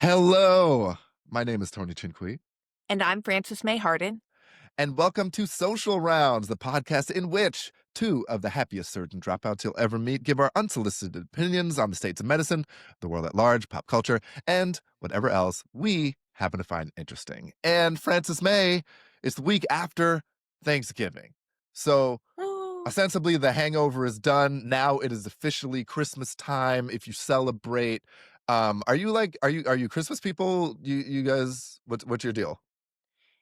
Hello, my name is Tony Chin-Quee, And I'm Frances Mei. and welcome to Social Rounds, the podcast in which two of the happiest surgeon dropouts you'll ever meet give our unsolicited opinions on the states of medicine, the world at large, pop culture, and whatever else we happen to find interesting. And Frances May, it's the week after Thanksgiving. So Oh, ostensibly the hangover is done. Now it is officially Christmas time. If you celebrate, are you Christmas people? You guys, what's your deal?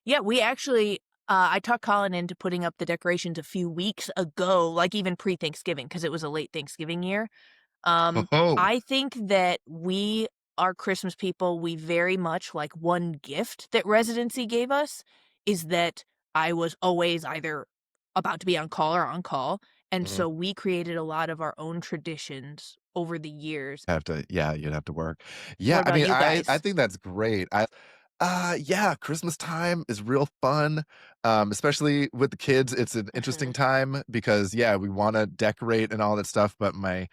yeah, we actually, I talked Colin into putting up the decorations a few weeks ago, like even pre-Thanksgiving, because it was a late Thanksgiving year. Um, Oh, I think that we are Christmas people. We very much like one gift that residency gave us is that I was always either about to be on call or on call. And mhm. so we created a lot of our own traditions over the years. Have to, yeah, you'd have to work. Yeah, What I about mean, you I guys? think that's great. Yeah, Christmas time is real fun, especially with the kids. It's an interesting Mhm. time because, yeah, we wanna decorate and all that stuff, but my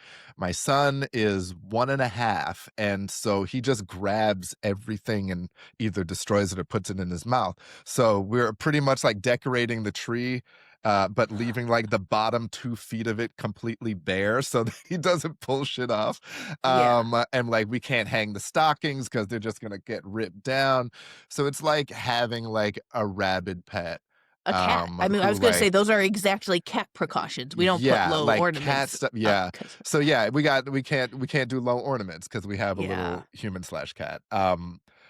son is 1.5, and so he just grabs everything and either destroys it or puts it in his mouth. So we're pretty much, like, decorating the tree, but leaving, like, the bottom 2 feet of it completely bare so that he doesn't pull shit off. Yeah. And, like, we can't hang the stockings because 'cause they're just gonna get ripped down. So it's like having, like, a rabid pet, A cat. I mean, I who, was gonna say like those are exactly cat precautions. We don't put yeah, low like cat ornaments stuff, up yeah. 'cause So, yeah, we can't do low ornaments because we have a yeah, little human/cat.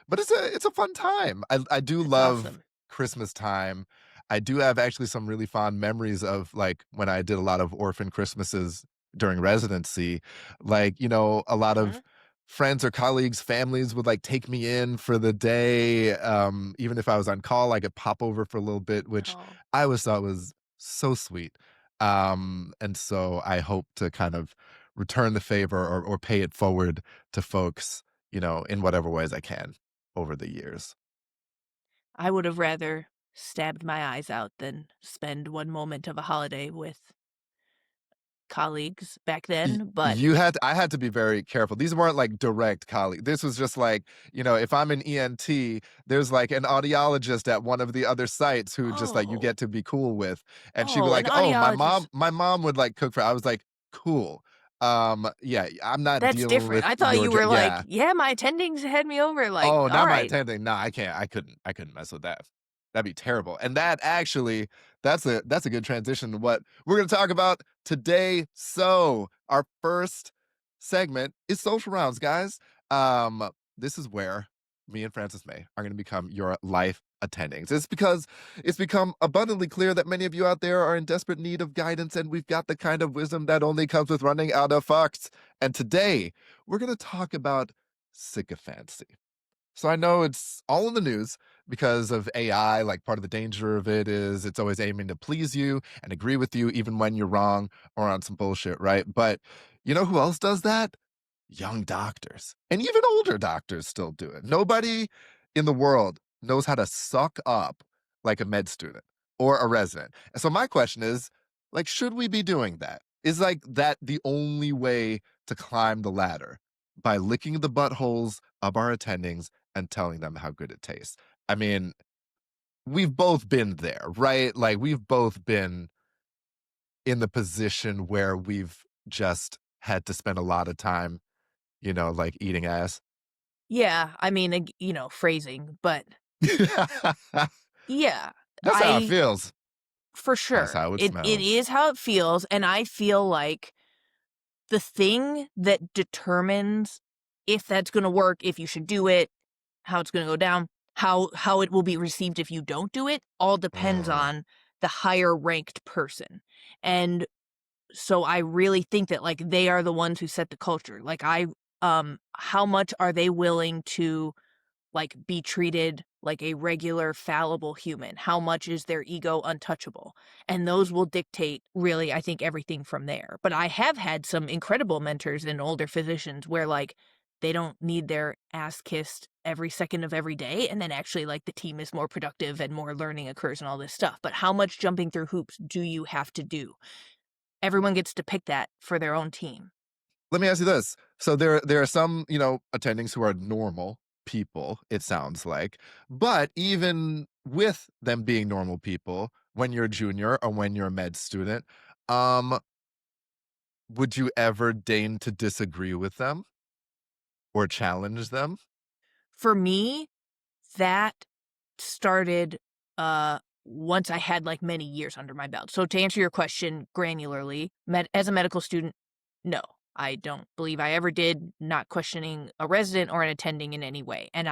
But it's a fun time. I do that's love awesome. Christmas time. I do have actually some really fond memories of, like, when I did a lot of orphan Christmases during residency. Like, a lot Mhm. of friends or colleagues, families would, like, take me in for the day. Even if I was on call, I could pop over for a little bit, which Oh, I always thought was so sweet. And so I hope to kind of return the favor or pay it forward to folks, in whatever ways I can over the years. I would have rather stabbed my eyes out than spend one moment of a holiday with colleagues back Y then, but you had I had to be very careful. These weren't like direct colleague. This was just like, if I'm an ENT, there's like an audiologist at one of the other sites who just like you oh, get to be cool with. And she'd be oh, an like, "Oh, my audiologist. mom my mom would like cook for." I was like, "Cool. Yeah, I'm not That's dealing different. with I thought your you were like, yeah. "Yeah, my attendings had me over," like, Oh, not my "Alright." attending. No, I can't. I couldn't mess with that. That'd be terrible. And that actually, that's a good transition to what we're gonna talk about today. So our first segment is social rounds, guys. This is where me and Francis May are gonna become your life attendings. It's because it's become abundantly clear that many of you out there are in desperate need of guidance, and we've got the kind of wisdom that only comes with running out of fucks. And today, we're gonna talk about sycophancy. So I know it's all in the news because of AI. Like, part of the danger of it is it's always aiming to please you and agree with you, even when you're wrong or on some bullshit, right? But you know who else does that? Young doctors. And even older doctors still do it. Nobody in the world knows how to suck up like a med student or a resident. And so my question is, like, should we be doing that? Is like that the only way to climb the ladder? By licking the buttholes of our attendings and telling them how good it tastes. I mean, we've both been there, right? Like, we've both been in the position where we've just had to spend a lot of time, like, eating ass. Yeah, I mean, phrasing, but yeah, That's how it I feels. for That's sure. how it It smells. is how it feels, and I feel like the thing that determines if that's gonna work, if you should do it, how it's gonna go down, how it will be received if you don't do it, all depends Mm. on the higher ranked person, and so I really think that, like, they are the ones who set the culture, like, how much are they willing to like be treated like a regular fallible human? How much is their ego untouchable? And those will dictate really, I think, everything from there. But I have had some incredible mentors and older physicians where like they don't need their ass kissed every second of every day. And then actually like the team is more productive and more learning occurs and all this stuff. But how much jumping through hoops do you have to do? Everyone gets to pick that for their own team. Let me ask you this. So there are some, attendings who are normal, people, it sounds like. But even with them being normal people, when you're a junior or when you're a med student, um, would you ever deign to disagree with them or challenge them? For me, that started, uh, once I had, like, many years under my belt. So to answer your question granularly, as a medical student, no, I don't believe I ever did, not questioning a resident or an attending in any way, and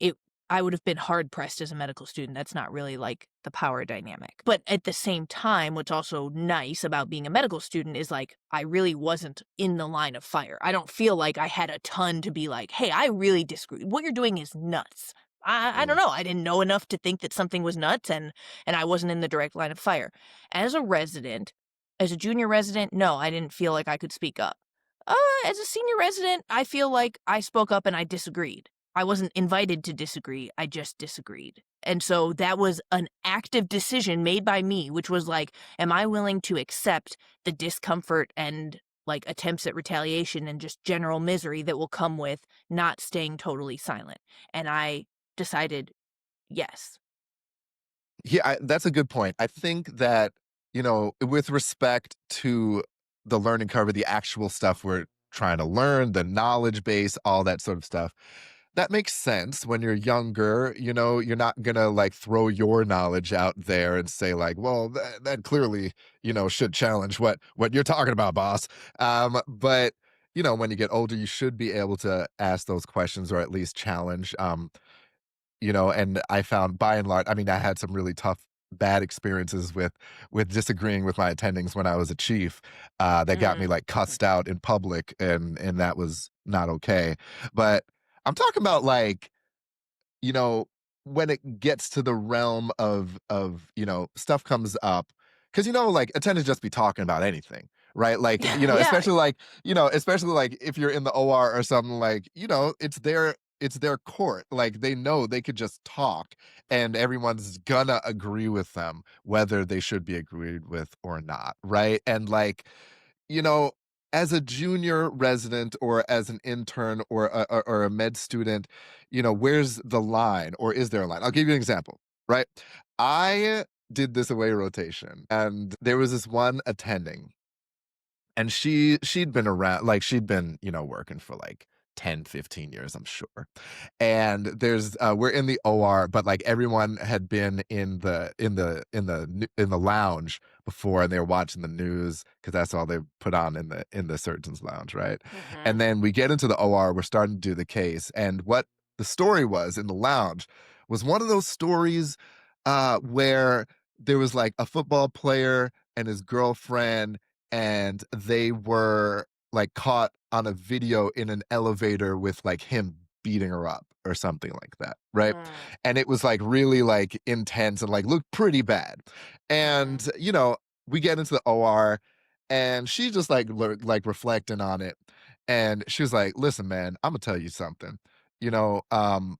it I would have been hard pressed as a medical student. That's not really, like, the power dynamic. But at the same time, what's also nice about being a medical student is, like, I really wasn't in the line of fire. I don't feel like I had a ton to be like, "Hey, I really disagree. What you're doing is nuts." I don't Mm. know. I didn't know enough to think that something was nuts, and I wasn't in the direct line of fire. As a resident, as a junior resident, no, I didn't feel like I could speak up. As a senior resident, I feel like I spoke up and I disagreed. I wasn't invited to disagree, I just disagreed. And so that was an active decision made by me, which was like, am I willing to accept the discomfort and like attempts at retaliation and just general misery that will come with not staying totally silent? And I decided yes. Yeah, that's a good point. I think that, with respect to the learning curve, the actual stuff we're trying to learn, the knowledge base, all that sort of stuff, that makes sense when you're younger. You're not gonna like throw your knowledge out there and say like, well, that clearly, should challenge what you're talking about, boss. But when you get older, you should be able to ask those questions or at least challenge. And I found by and large, I mean, I had some really tough, bad experiences with disagreeing with my attendings when I was a chief, that got me Mm, like mhm. cussed out in public, and that was not okay. But I'm talking about like, you know, when it gets to the realm of, stuff comes up, because like attendants just be talking about anything, right? Like, Yeah. especially like if you're in the OR or something, like, it's their court. Like they know they could just talk and everyone's gonna agree with them, whether they should be agreed with or not, right? And like, you know, as a junior resident or as an intern or a med student, where's the line or is there a line? I'll give you an example, right? I did this away rotation and there was this one attending and she'd been around, like she'd been, working for like 10, 15 years, I'm sure. And we're in the OR, but like everyone had been in the lounge before and they were watching the news because that's all they put on in the surgeon's lounge, right? Mhm. And then we get into the OR, we're starting to do the case. And what the story was in the lounge was one of those stories where there was like a football player and his girlfriend and they were like caught on a video in an elevator with like him beating her up or something like that, right? Mm, And it was like really like intense and like looked pretty bad. mm. And we get into the OR and she just like reflecting on it. And she was like, listen, man, I'm gonna tell you something. You know, um,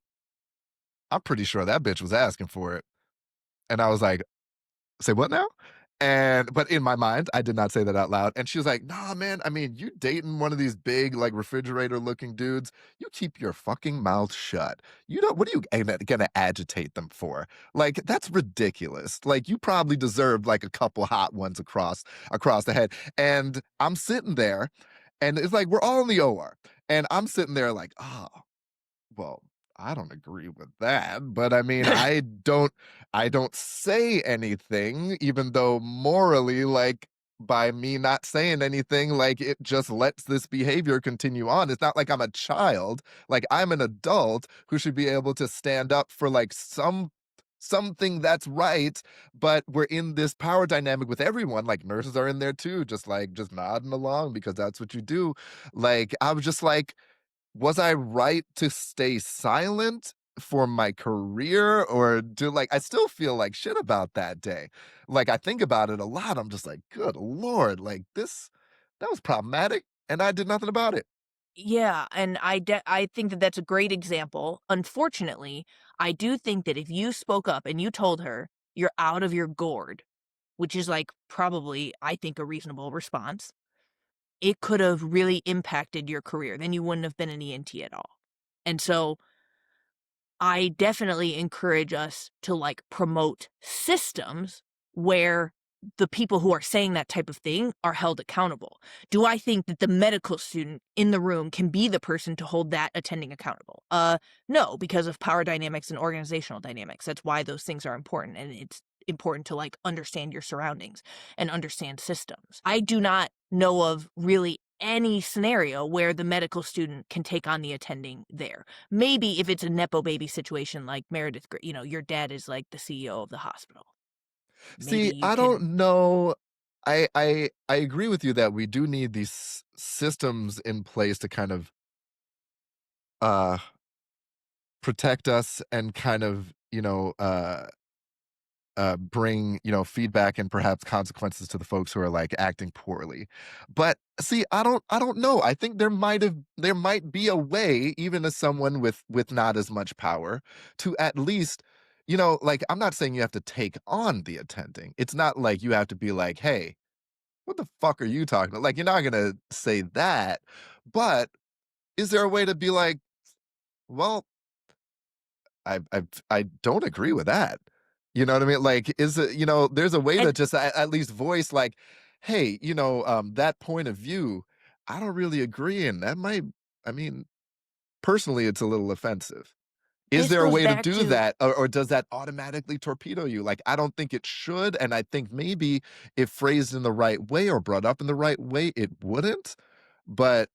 I'm pretty sure that bitch was asking for it. And I was like, say what now? But in my mind, I did not say that out loud. And she was like, nah, man, I mean, you dating one of these big, like refrigerator looking dudes, you keep your fucking mouth shut. What are you gonna agitate them for? Like, that's ridiculous. Like, you probably deserved like a couple hot ones across the head. And I'm sitting there, and it's like we're all in the OR. And I'm sitting there like, oh, well, I don't agree with that, but I mean, I don't say anything even though morally, like, by me not saying anything, like, it just lets this behavior continue on. It's not like I'm a child, like, I'm an adult who should be able to stand up for, like, something that's right, but we're in this power dynamic with everyone, like, nurses are in there too, just nodding along because that's what you do. Like, I was just like, was I right to stay silent for my career or I still feel like shit about that day. Like I think about it a lot. I'm just like, good Lord, like that was problematic and I did nothing about it. Yeah, and I think that that's a great example. Unfortunately, I do think that if you spoke up and you told her you're out of your gourd, which is like probably I think a reasonable response, it could have really impacted your career. Then you wouldn't have been an ENT at all. And so I definitely encourage us to, like, promote systems where the people who are saying that type of thing are held accountable. Do I think that the medical student in the room can be the person to hold that attending accountable? No, because of power dynamics and organizational dynamics. That's why those things are important, and it's important to, like, understand your surroundings and understand systems. I do not know of really any scenario where the medical student can take on the attending there. Maybe if it's a nepo baby situation like Meredith, your dad is like the CEO of the hospital. Maybe See, you I can. don't know. I agree with you that we do need these systems in place to kind of uh protect us and kind of, bring, feedback and perhaps consequences to the folks who are like acting poorly. But see, I don't know. I think there might be a way, even as someone with not as much power, to at least, like I'm not saying you have to take on the attending. It's not like you have to be like, hey, what the fuck are you talking about? Like, you're not gonna say that, but is there a way to be like, well, I don't agree with that. You know what I mean? Like, is it, there's a way to And just at least voice like, hey, that point of view, I don't really agree, and that might, I mean, personally, it's a little offensive. Is this there a goes way to back do to that, or does that automatically torpedo you? Like, I don't think it should, and I think maybe if phrased in the right way or brought up in the right way, it wouldn't. But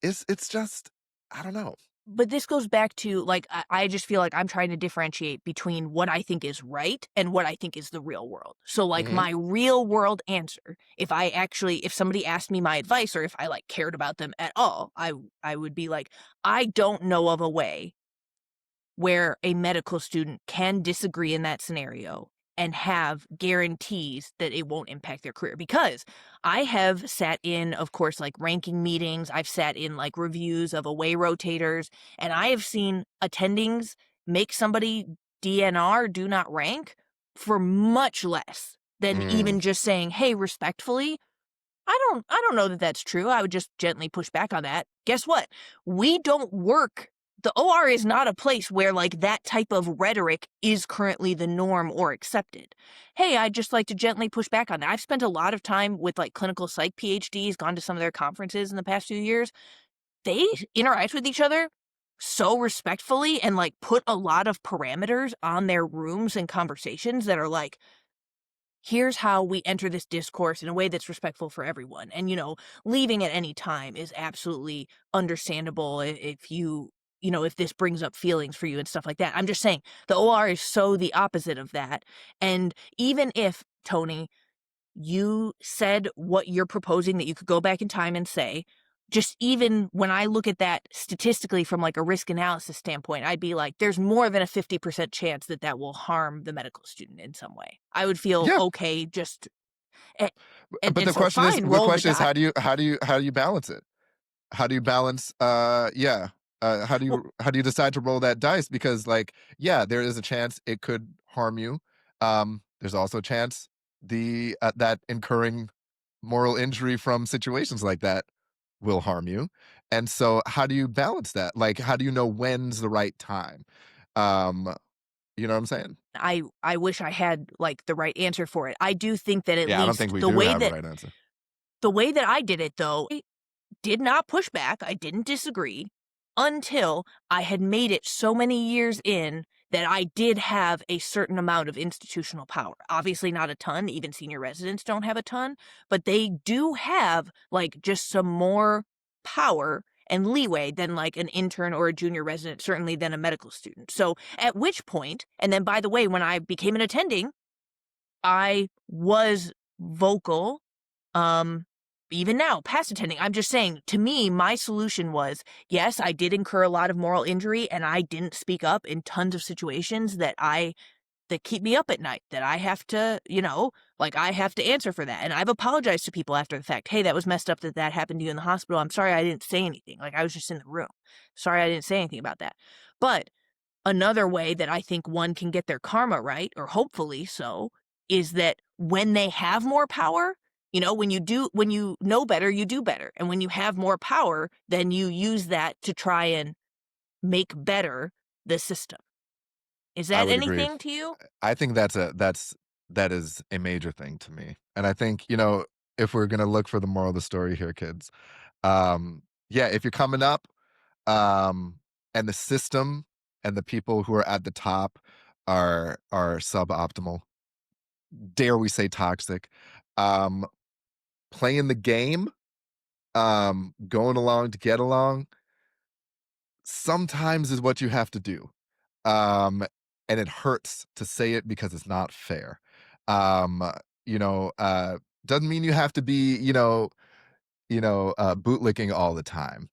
it's just, I don't know. but this goes back to, like, I just feel like I'm trying to differentiate between what I think is right and what I think is the real world. So, like, Mhm. my real world answer, if somebody asked me my advice or if I, like, cared about them at all, I would be like, I don't know of a way where a medical student can disagree in that scenario and have guarantees that it won't impact their career. Because I have sat in, of course, like ranking meetings, I've sat in like reviews of away rotators, and I have seen attendings make somebody DNR, do not rank, for much less than Mm. even just saying, hey, respectfully, I don't know that that's true. I would just gently push back on that. Guess what? We don't work. The OR is not a place where like that type of rhetoric is currently the norm or accepted. Hey, I'd just like to gently push back on that. I've spent a lot of time with like clinical psych PhDs, gone to some of their conferences in the past few years. They interact with each other so respectfully and like put a lot of parameters on their rooms and conversations that are like, here's how we enter this discourse in a way that's respectful for everyone. And, leaving at any time is absolutely understandable if if this brings up feelings for you and stuff like that. I'm just saying the OR is so the opposite of that. And even if, Tony, you said what you're proposing that you could go back in time and say, just even when I look at that statistically from like a risk analysis standpoint, I'd be like, there's more than a 50% chance that that will harm the medical student in some way. I would feel Yeah, okay just, and, and, but and the so question is fine, the roll the question is die. how do you balance it? How do you balance, yeah, Well, how do you decide to roll that dice? Because, like, yeah, there is a chance it could harm you. There's also a chance that incurring moral injury from situations like that will harm you. And so how do you balance that? Like, how do you know when's the right time? Um, you know what I'm saying? I wish I had like the right answer for it. I do think that at Yeah, I don't think least we do have a right answer. the way that I did it though, did not push back, I didn't disagree until I had made it so many years in that I did have a certain amount of institutional power. Obviously, not a ton, even senior residents don't have a ton, but they do have like just some more power and leeway than like an intern or a junior resident, certainly than a medical student. So, at which point, and then by the way, when I became an attending, I was vocal, um, even now, past attending. I'm just saying, to me, my solution was, yes, I did incur a lot of moral injury and I didn't speak up in tons of situations that keep me up at night, that I have to, like I have to answer for that. And I've apologized to people after the fact. Hey, that was messed up that that happened to you in the hospital. I'm sorry I didn't say anything. Like I was just in the room. Sorry I didn't say anything about that. But another way that I think one can get their karma right, or hopefully so, is that when they have more power, when you know better, you do better. And when you have more power, then you use that to try and make better the system. Is I that would agree. anything to you? I think that is a major thing to me. And I think, if we're gonna look for the moral of the story here, kids, yeah, if you're coming up, um, and the system and the people who are at the top are suboptimal, dare we say toxic, um, playing the game, going along to get along, sometimes is what you have to do. Um, and it hurts to say it because it's not fair. Um, you know, uh, doesn't mean you have to be, bootlicking all the time.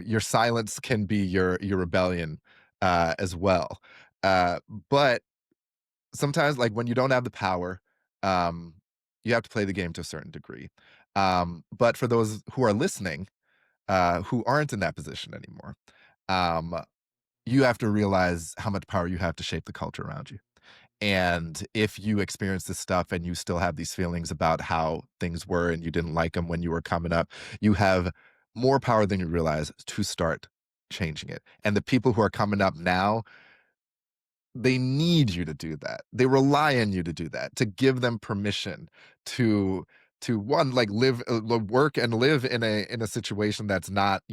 Your silence can be your rebellion as well. Uh, but sometimes, like when you don't have the power, um, you have to play the game to a certain degree. But for those who are listening, who aren't in that position anymore, um, you have to realize how much power you have to shape the culture around you. And if you experience this stuff and you still have these feelings about how things were and you didn't like them when you were coming up, you have more power than you realize to start changing it. And the people who are coming up now, they need you to do that. They rely on you to do that, to give them permission to one, like work and live in a situation that's not,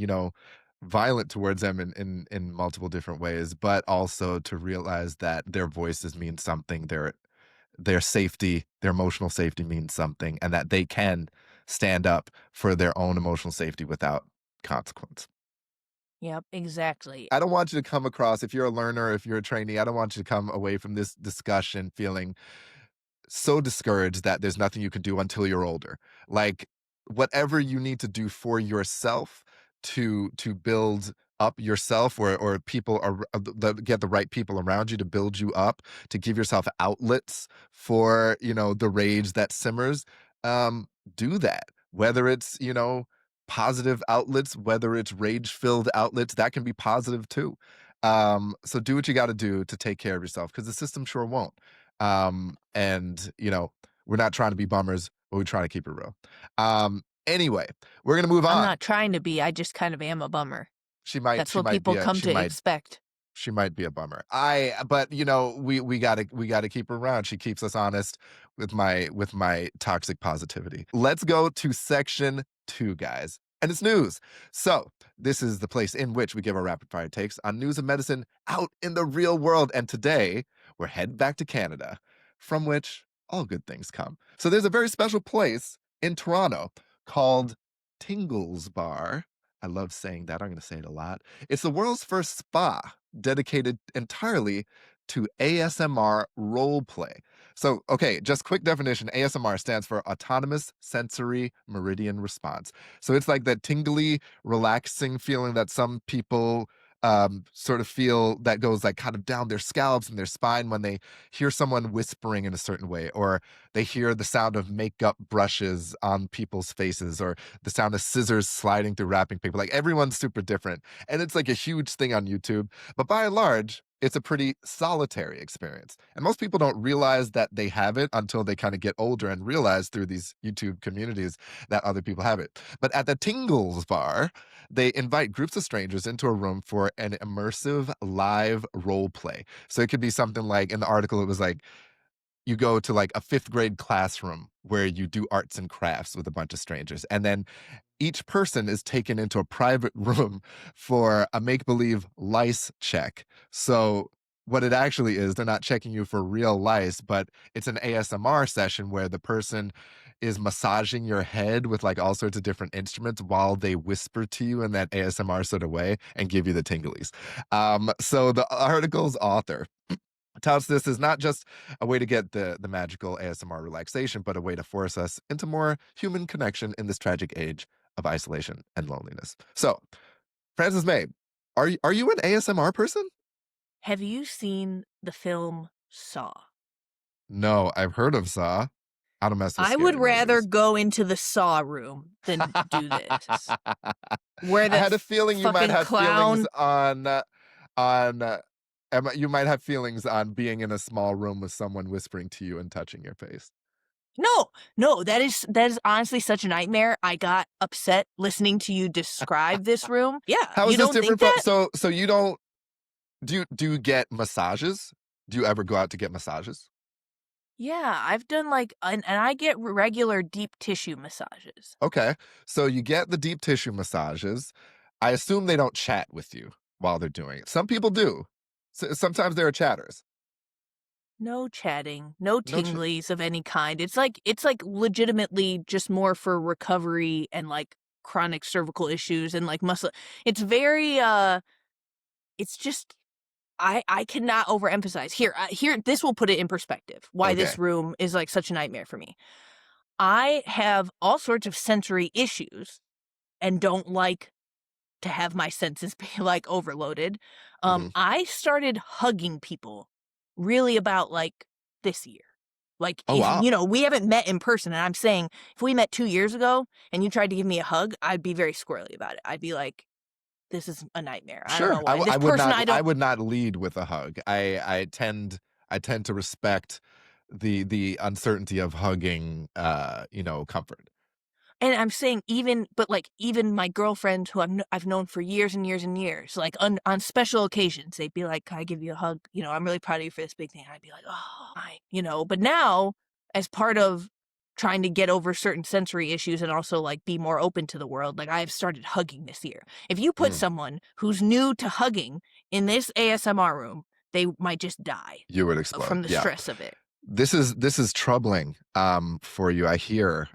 violent towards them in multiple different ways, but also to realize that their voices mean something, their safety, their emotional safety means something, and that they can stand up for their own emotional safety without consequence. Yep, exactly. I don't want you to come across, if you're a learner, if you're a trainee, I don't want you to come away from this discussion feeling so discouraged that there's nothing you can do until you're older. Like whatever you need to do for yourself to build up yourself, or people are get the right people around you to build you up, to give yourself outlets for, the rage that simmers. um do that, whether it's, positive outlets, whether it's rage filled outlets, that can be positive too. So do what you got to do to take care of yourself, because the system sure won't. And we're not trying to be bummers, but we try to keep it real. Anyway, we're gonna move I'm on. not trying to be, I just kind of am a bummer. She might That's she what might be people a come she to might expect. she might be a bummer. But we gotta keep her around. She keeps us honest with my toxic positivity. Let's go to section two, guys. And it's news. So this is the place in which we give our rapid fire takes on news of medicine out in the real world. And today we're heading back to Canada, from which all good things come. So there's a very special place in Toronto called Tingles Bar. I love saying that. I'm going to say it a lot. It's the world's first spa dedicated entirely to ASMR role play. So, okay, just quick definition: ASMR stands for Autonomous Sensory Meridian Response. So it's like that tingly, relaxing feeling that some people sort of feel, that goes like kind of down their scalps and their spine when they hear someone whispering in a certain way, or they hear the sound of makeup brushes on people's faces, or the sound of scissors sliding through wrapping paper. Like everyone's super different. And it's like a huge thing on YouTube. But by and large, it's a pretty solitary experience. And most people don't realize that they have it until they kind of get older and realize through these YouTube communities that other people have it. But at the Tingles Bar, they invite groups of strangers into a room for an immersive live role play. So it could be something like, in the article, it was like, you go to like a fifth grade classroom where you do arts and crafts with a bunch of strangers. And then each person is taken into a private room for a make believe lice check. So, what it actually is, they're not checking you for real lice, but it's an ASMR session where the person is massaging your head with like all sorts of different instruments while they whisper to you in that ASMR sort of way and give you the tinglies. So, the article's author touts this is not just a way to get the magical ASMR relaxation, but a way to force us into more human connection in this tragic age of isolation and loneliness. So, Frances May, are you an ASMR person? Have you seen the film Saw? No, I've heard of Saw. I don't mess with I would scary rather movies. go into the Saw room than do this. Where I the had a feeling you might fucking have feelings clown. on you might have feelings on being in a small room with someone whispering to you and touching your face. No, no, that is honestly such a nightmare. I got upset listening to you describe this room. Yeah, How you is this don't different think from, that? so you don't Do you get massages? Do you ever go out to get massages? Yeah, I've done, like and I get regular deep tissue massages. Okay. So you get the deep tissue massages. I assume they don't chat with you while they're doing it. Some people do. Sometimes there are chatters. No chatting, no No ch tinglies of any kind. It's like legitimately just more for recovery and, like, chronic cervical issues and, like, muscle it's very, it's just I cannot overemphasize. Here, this will put it in perspective, why Okay. this room is, like, such a nightmare for me. I have all sorts of sensory issues and don't like to have my senses be, like, overloaded. Mhm. I started hugging people really about, like, this year. Like, Oh, if wow. we haven't met in person, and I'm saying if we met 2 years ago and you tried to give me a hug, I'd be very squirrely about it. I'd be like, "This is a nightmare. I don't Sure. know why. This I would person not I I don't." would not lead with a hug. I tend to respect the uncertainty of hugging, comfort. And I'm saying even but, like, even my girlfriend who I've known for years and years and years, like, on special occasions, they'd be like, "Can I give you a hug? I'm really proud of you for this big thing." I'd be like, "Oh, my," but now, as part of trying to get over certain sensory issues and also, like, be more open to the world, like, I have started hugging this year. If you put Mm, someone who's new to hugging in this ASMR room, they might just die you would explode. from the Yeah. stress of it. This is troubling, for you. I hear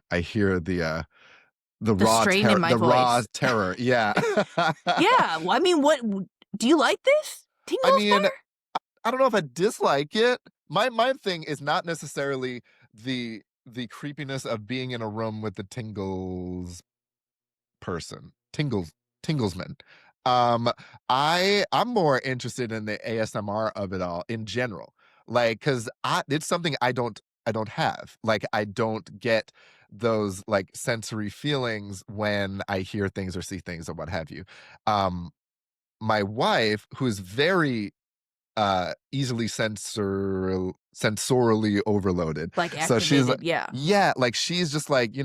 The strain in my the raw voice. terror. Yeah. Yeah, well, I mean, do you like this? I Tingles bar? mean, I don't know if I dislike it. My thing is not necessarily the creepiness of being in a room with the tingles person. Tinglesman. Um, I'm more interested in the ASMR of it all in general. Like, cause it's something I don't have. Like, I don't get those like sensory feelings when I hear things or see things or what have you. Um, my wife, who's very easily sensorially overloaded. Like, So she's like, activated, yeah. yeah, like she's just like,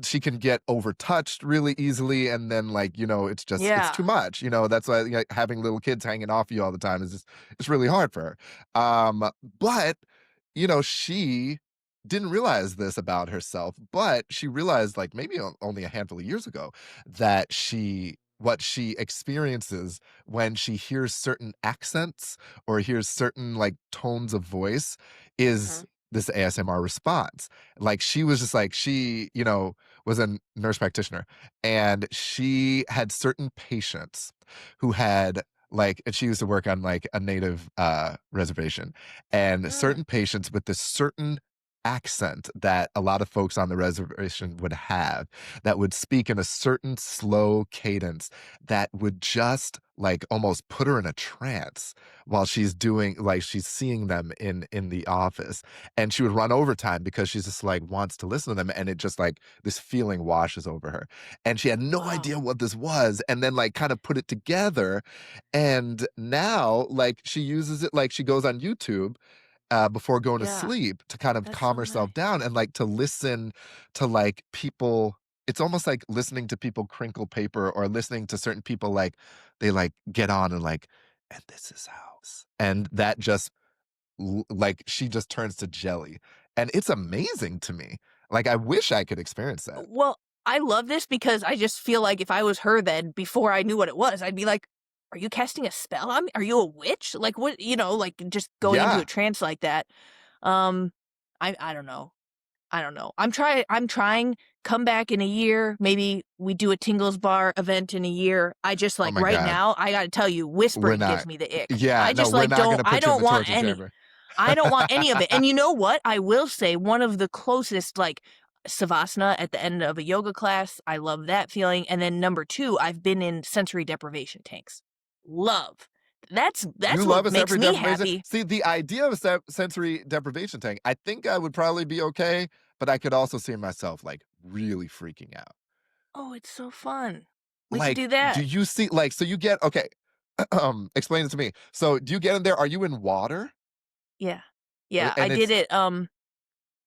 she can get overtouched really easily, and then like it's Yeah. too much. That's why having little kids hanging off you all the time is just it's really hard for her. But she didn't realize this about herself, but she realized like maybe only a handful of years ago that what she experiences when she hears certain accents or hears certain like tones of voice is Mhm. this ASMR response. Like she was just like she was a nurse practitioner, and she had certain patients who had like, and she used to work on like a native reservation, and Mm. certain patients with this certain accent that a lot of folks on the reservation would have, that would speak in a certain slow cadence that would just like almost put her in a trance while she's doing like she's seeing them in the office, and she would run overtime because she's just like wants to listen to them, and it just like this feeling washes over her, and she had no Wow. idea what this was, and then like kind of put it together, and now like she uses it, like she goes on YouTube before going to Yeah. sleep to kind of That's calm so herself nice. down and like to listen to like people. It's almost like listening to people crinkle paper, or listening to certain people like they like get on and like, and this is how, and that just like she just turns to jelly, and it's amazing to me. Like I wish I could experience that. Well, I love this because I just feel like if I was her then, before I knew what it was, I'd be like, "Are you casting a spell on me? Are you a witch?" Like, what like, just going into a Yeah. trance like that. Um, I don't know. I don't know. I'm trying, come back in a year, maybe we do a Tingles Bar event in a year. I just, Oh like, my right god. now, I gotta tell you, We're whispering gives not. me the ick. Yeah, I no, just, we're like, not don't gonna I put you in don't the want torture any chamber. I don't want any of it, and you know what? I will say one of the closest, like, savasana at the end of a yoga class, I love that feeling, and then number 2, I've been in sensory deprivation tanks. Love. You That's love what a makes sensory me deprivation? happy. See, the idea of a sensory deprivation tank, I think I would probably be okay, but I could also see myself like really freaking out. Oh, it's so fun. We should Like, do do that. you see like so you get okay, explain it to me. So do you get in there? Are you in water? Yeah. Yeah, I And did it's it,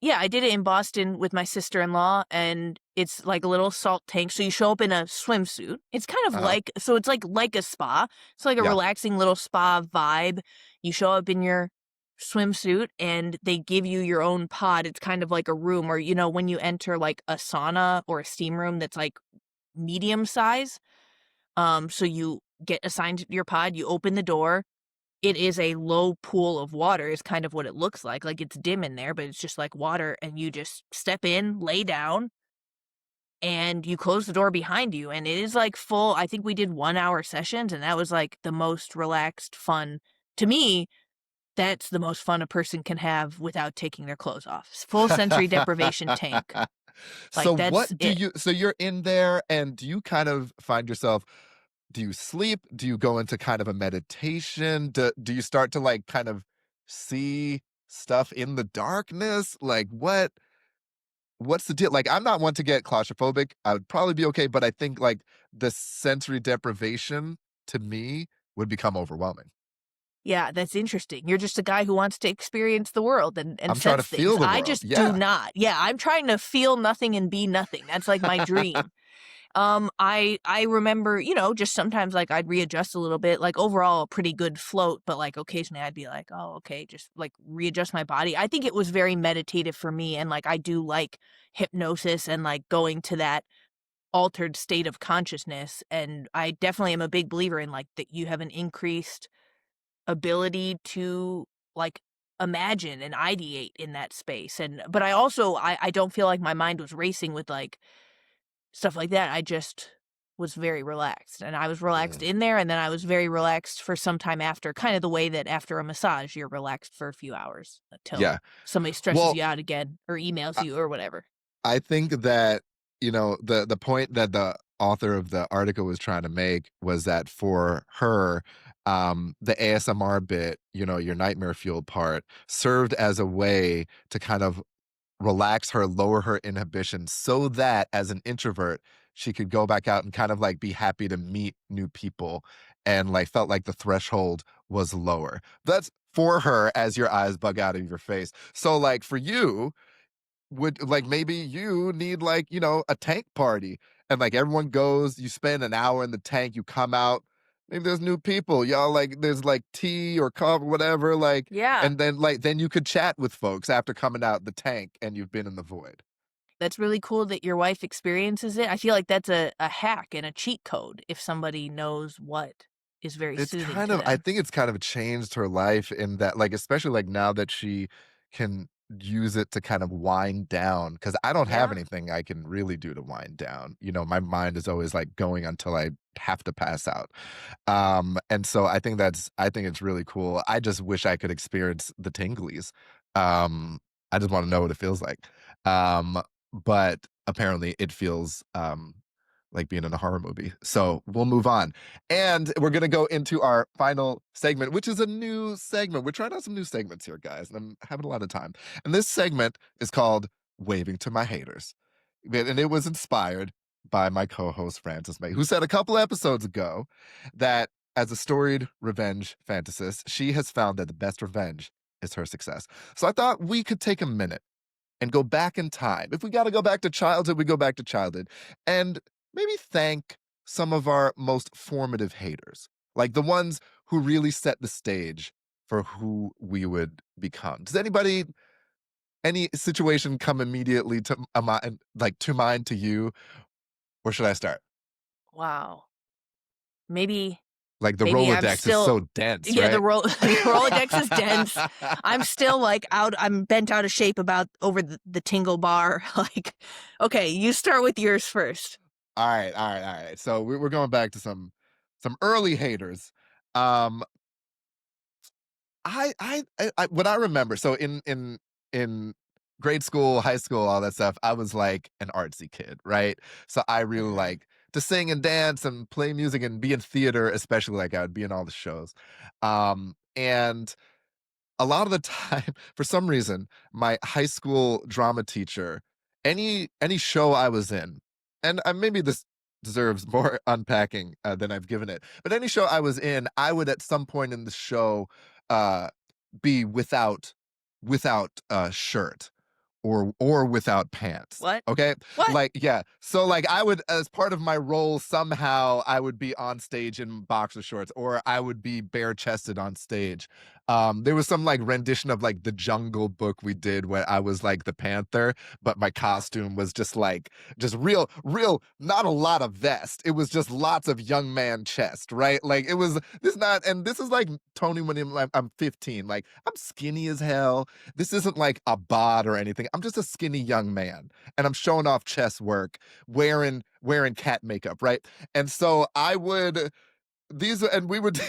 Yeah, I did it in Boston with my sister-in-law, and it's like a little salt tank, so you show up in a swimsuit. It's kind of Uh-huh. like so it's like a spa. It's like a Yeah. relaxing little spa vibe. You show up in your swimsuit, and they give you your own pod. It's kind of like a room or, when you enter, like, a sauna or a steam room that's, like, medium size, so you get assigned your pod, you open the door, it is a low pool of water is kind of what it looks like it's dim in there, but it's just like water, and you just step in, lay down, and you close the door behind you, and it is, like, full I think we did one-hour sessions, and that was, like, the most relaxed, fun to me, that's the most fun a person can have without taking their clothes off. Full sensory deprivation tank. So Like, that's what do it. you so you're in there and do you kind of find yourself do you sleep? Do you go into kind of a meditation? Do you start to like kind of see stuff in the darkness? Like what's the deal? Like I'm not one to get claustrophobic. I would probably be okay, but I think like the sensory deprivation to me would become overwhelming. Yeah, that's interesting. You're just a guy who wants to experience the world and I'm trying to sense things. feel the I world. just do Yeah. not. Yeah, I'm trying to feel nothing and be nothing. That's, like, my dream. I remember, just sometimes, like, I'd readjust a little bit, like, overall a pretty good float, but, like, occasionally I'd be like, "Oh, okay," just, like, readjust my body. I think it was very meditative for me, and, like, I do like hypnosis and, like, going to that altered state of consciousness, and I definitely am a big believer in, like, that you have an increased ability to, like, imagine and ideate in that space, and but I also I don't feel like my mind was racing with, like, stuff like that. I just was very relaxed, and I was relaxed Mm, in there, and then I was very relaxed for some time after, kind of the way that after a massage, you're relaxed for a few hours until yeah. somebody stresses Well, you out again or emails you or whatever. I think that, the point that the author of the article was trying to make was that for her, the ASMR bit, your nightmare fuel part, served as a way to kind of relax her, lower her inhibition so that as an introvert, she could go back out and kind of like be happy to meet new people and like felt like the threshold was lower. That's for her as your eyes bug out of your face. So like for you, would like maybe you need like a tank party and like everyone goes you spend an hour in the tank you come out maybe there's new people y'all like there's like tea or coffee whatever like Yeah, and then like then you could chat with folks after coming out the tank and you've been in the void. that's really cool that your wife experiences it. I feel like that's a hack and a cheat code if somebody knows what is very It's soothing kind to of I them. think it's kind of changed her life in that, like, especially, like, now that she can use it to kind of wind down. Because I don't have Yeah. anything I can really do to wind down, my mind is always, like, going until I have to pass out. And so I think it's really cool. I just wish I could experience the tinglies. Um, I just wanna know what it feels like. But apparently it feels, like being in a horror movie. So we'll move on. And we're gonna go into our final segment, which is a new segment. We're trying out some new segments here, guys, and I'm having a lot of time. And this segment is called Waving to My Haters. And it was inspired by my co-host Frances Mei, who said a couple episodes ago that as a storied revenge fantasist, she has found that the best revenge is her success. So I thought we could take a minute and go back in time. If we got to go back to childhood, we go back to childhood and maybe thank some of our most formative haters, like the ones who really set the stage for who we would become. Does anybody, any situation come immediately to a mind, like to mind to you, or should I start? Wow. Maybe Like the maybe I'm Rolodex is still so dense, yeah, right? the Rolodex is dense. I'm still, like, I'm bent out of shape about over the tingle bar, like, okay, you start with yours first. All right, all right, all right. So we're going back to some early haters. Um, what I remember, so in grade school, high school, all that stuff, I was like an artsy kid, right? So I really Mhm. like to sing and dance and play music and be in theater, especially like I would be in all the shows. And a lot of the time, for some reason, my high school drama teacher, any show I was in, and maybe this deserves more unpacking than I've given it, but any show I was in, I would at some point in the show uh, be without shirt or without pants. What? Okay. What? Like, yeah. So like I would, as part of my role, somehow I would be on stage in boxer shorts, or I would be bare chested on stage. There was some like rendition of like the Jungle Book we did where I was like the panther, but my costume was just like just real, not a lot of vest. It was just lots of young man chest, right? Like it was this not, and this is like Tony when I'm 15. Like I'm skinny as hell. This isn't like a bod or anything. I'm just a skinny young man, and I'm showing off chest work, wearing cat makeup, right? And so I would these and we would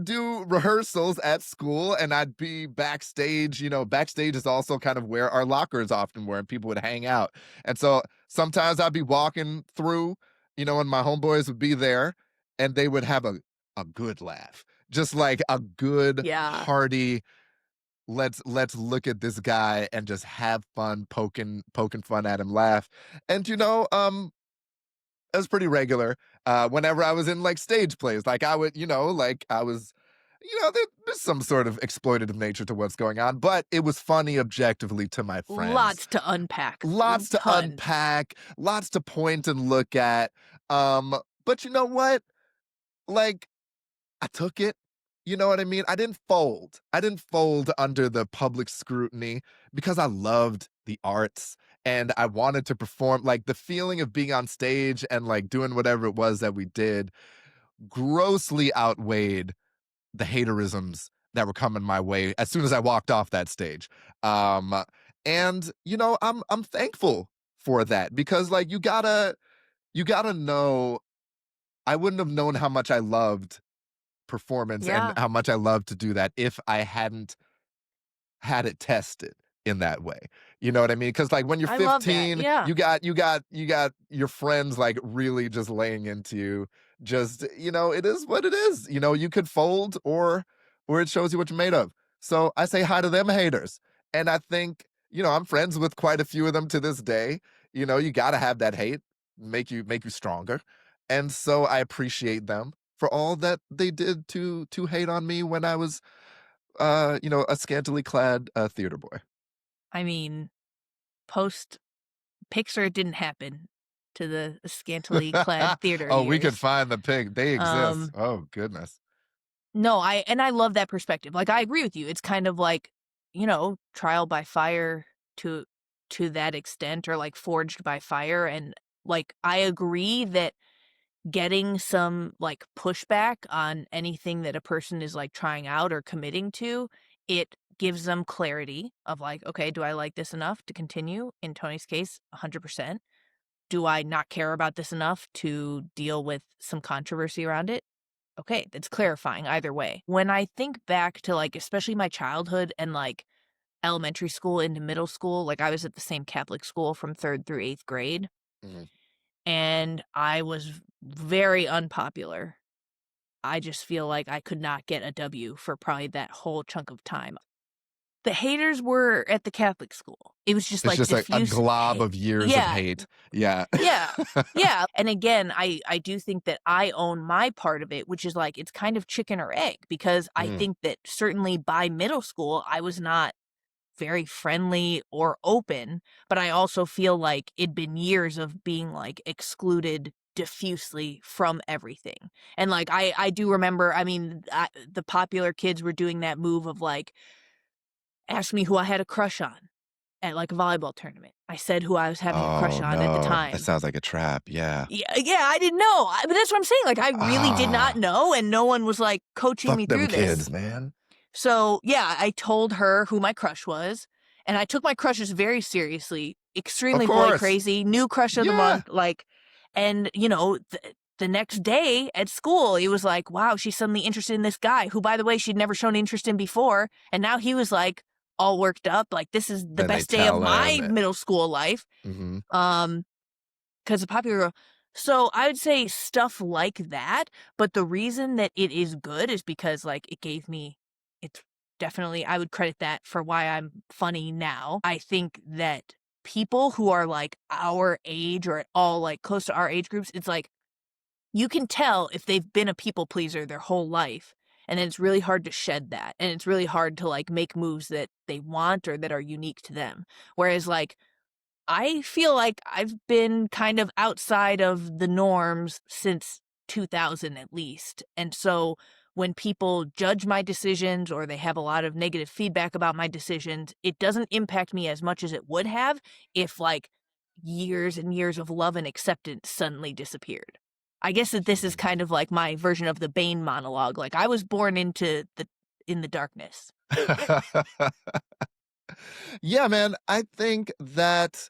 do rehearsals at school, and I'd be backstage. Backstage is also kind of where our lockers often were, and people would hang out. And so sometimes I'd be walking through, and my homeboys would be there, and they would have a good laugh, just like a good Yeah. hearty, let's look at this guy and just have fun, poking fun at him, laugh. And it was pretty regular. Whenever I was in like stage plays, like I would, like I was, there's some sort of exploitative nature to what's going on, but it was funny objectively to my friends. Lots to unpack. Lots to Tons. unpack, lots to point and look at. But you know what? Like I took it. You know what I mean? I didn't fold. I didn't fold under the public scrutiny because I loved the arts and I wanted to perform. Like the feeling of being on stage and like doing whatever it was that we did grossly outweighed the haterisms that were coming my way as soon as I walked off that stage. Um, and I'm thankful for that because like you gotta know. I wouldn't have known how much I loved performance and Yeah. how much I love to do that if I hadn't had it tested in that way. You know what I mean? Because like when you're I love that. 15, Yeah. you got your friends like really just laying into you. Just it is what it is. You could fold or it shows you what you're made of. So I say hi to them haters. And I think, I'm friends with quite a few of them to this day. You gotta have that hate, make you stronger. And so I appreciate them for all that they did to hate on me when I was a scantily clad theater boy. I mean, post Pixar didn't happen to the scantily clad theater Oh, we could years. find the pig. They exist. Um, Oh goodness. no, I love that perspective. Like I agree with you. It's kind of like, trial by fire to that extent, or like forged by fire. And like I agree that getting some like pushback on anything that a person is like trying out or committing to, it gives them clarity of like, okay, do I like this enough to continue? In Tony's case, 100%. Do I not care about this enough to deal with some controversy around it? Okay, that's clarifying either way. When I think back to like, especially my childhood and like elementary school into middle school, like I was at the same Catholic school from third through eighth grade, Mhm. and I was very unpopular. I just feel like I could not get a W for probably that whole chunk of time. The haters were at the Catholic school. It was just It's like just like a diffuse glob hate. of years of Yeah, hate. Yeah. yeah, yeah. And again, I do think that I own my part of it, which is like it's kind of chicken or egg, because I Mm. think that certainly by middle school I was not very friendly or open, but I also feel like it'd been years of being like excluded diffusely from everything. And like I do remember, I mean, the popular kids were doing that move of like ask me who I had a crush on at like a volleyball tournament. I said who I was having a crush Oh on at the no, that time. sounds like a trap. Yeah. Yeah, yeah, I didn't know. But that's what I'm saying. Like I really did not Ah, know, and no one was like coaching fuck me them through this. kids, man. So, yeah, I told her who my crush was, and I took my crushes very seriously. Of Extremely boy course. crazy, new crush of the Yeah. month, like, and the next day at school, he was like, "Wow, she's suddenly interested in this guy who, by the way, she'd never shown interest in before." And now he was like all worked up, like, "This is the Then they best day of tell my him. middle school life." Mhm. Um, 'Cause a popular girl. So, I would say stuff like that, but the reason that it is good is because, like, it's definitely I would credit that for why I'm funny now. I think that people who are, like, our age or at all, like, close to our age groups, it's like, you can tell if they've been a people pleaser their whole life, And then it's really hard to shed that. And it's really hard to like make moves that they want or that are unique to them. Whereas like I feel like I've been kind of outside of the norms since 2000 at least. And so when people judge my decisions or they have a lot of negative feedback about my decisions, it doesn't impact me as much as it would have if like years and years of love and acceptance suddenly disappeared. I guess that this is kind of like my version of the Bane monologue. Like I was born into the in the darkness. Yeah, man. I think that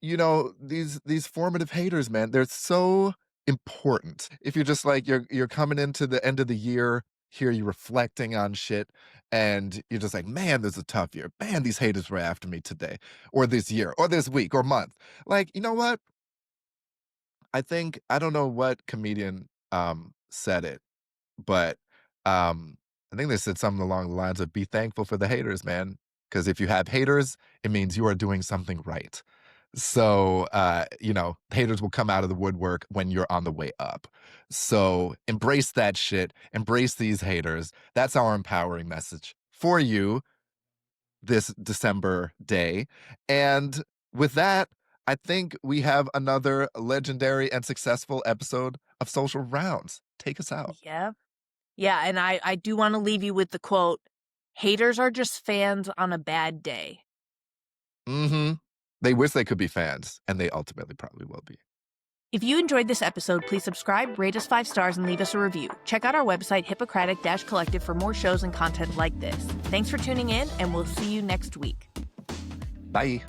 these formative haters, man, they're so important. If you're just like you're coming into the end of the year, here you're reflecting on shit, and you're just like, man, this is a tough year. Man, these haters were after me today, or this year, or this week, or month. Like, you know what? I don't know what comedian said it, but I think they said something along the lines of be thankful for the haters, man. Because if you have haters, it means you are doing something right. So, haters will come out of the woodwork when you're on the way up. So embrace that shit. Embrace these haters. That's our empowering message for you this December day. And with that, I think we have another legendary and successful episode of Social Rounds. Take us out. Yeah. Yeah, and I do want to leave you with the quote, haters are just fans on a bad day. Mhm. They wish they could be fans, and they ultimately probably will be. If you enjoyed this episode, please subscribe, rate us 5 stars, and leave us a review. Check out our website, Hippocratic-Collective, for more shows and content like this. Thanks for tuning in, and we'll see you next week. Bye.